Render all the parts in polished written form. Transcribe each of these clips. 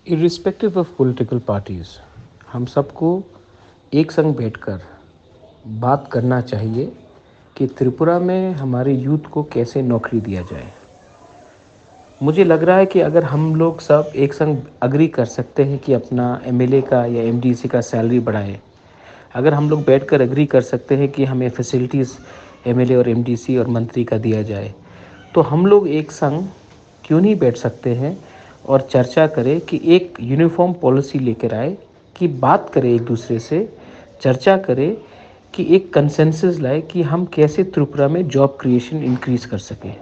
Irrespective of political parties, हम सबको एक संग बैठकर बात करना चाहिए कि त्रिपुरा में हमारे यूथ को कैसे नौकरी दिया जाए। मुझे लग रहा है कि अगर हम लोग सब एक संग एग्री कर सकते हैं कि अपना एमएलए का या एमडीसी का सैलरी बढ़ाए, अगर हम लोग बैठकर एग्री कर सकते हैं कि हमें फैसिलिटीज़ एमएलए और एमडीसी और मंत्री का दिया जाए, तो हम लोग एक संग क्यों नहीं बैठ सकते हैं और चर्चा करें कि एक यूनिफॉर्म पॉलिसी लेकर आए, कि बात करें एक दूसरे से, चर्चा करें कि एक कंसेंसस लाए कि हम कैसे त्रिपुरा में जॉब क्रिएशन इंक्रीज़ कर सकें।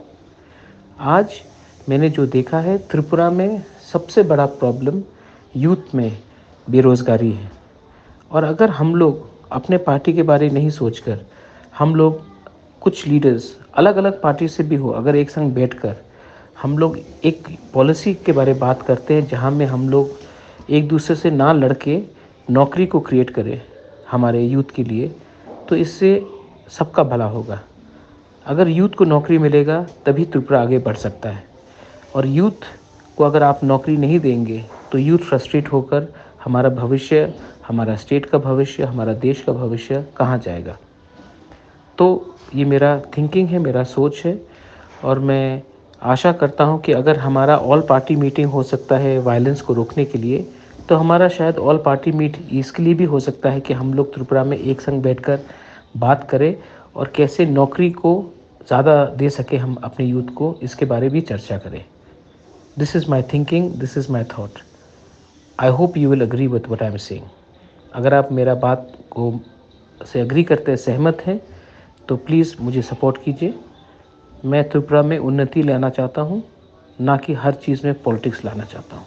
आज मैंने जो देखा है, त्रिपुरा में सबसे बड़ा प्रॉब्लम यूथ में बेरोज़गारी है। और अगर हम लोग अपने पार्टी के बारे नहीं सोचकर, हम लोग कुछ लीडर्स अलग अलग पार्टी से भी हो, अगर एक संग बैठकर हम लोग एक पॉलिसी के बारे में बात करते हैं जहां में हम लोग एक दूसरे से ना लड़के नौकरी को क्रिएट करें हमारे यूथ के लिए, तो इससे सबका भला होगा। अगर यूथ को नौकरी मिलेगा तभी त्रिपुरा आगे बढ़ सकता है। और यूथ को अगर आप नौकरी नहीं देंगे तो यूथ फ्रस्ट्रेट होकर हमारा भविष्य, हमारा स्टेट का भविष्य, हमारा देश का भविष्य कहाँ जाएगा। तो ये मेरा थिंकिंग है, मेरा सोच है। और मैं आशा करता हूँ कि अगर हमारा ऑल पार्टी मीटिंग हो सकता है वायलेंस को रोकने के लिए, तो हमारा शायद ऑल पार्टी मीट इसके लिए भी हो सकता है कि हम लोग त्रिपुरा में एक संग बैठकर बात करें और कैसे नौकरी को ज़्यादा दे सके हम अपने यूथ को, इसके बारे भी चर्चा करें। This is my thinking, this is my that. I hope you will agree with what I am saying. अगर आप मेरा बात को से एग्री करते हैं, सहमत हैं, तो प्लीज़ मुझे सपोर्ट कीजिए। मैं त्रिपुरा में उन्नति लाना चाहता हूँ, ना कि हर चीज़ में पॉलिटिक्स लाना चाहता हूँ।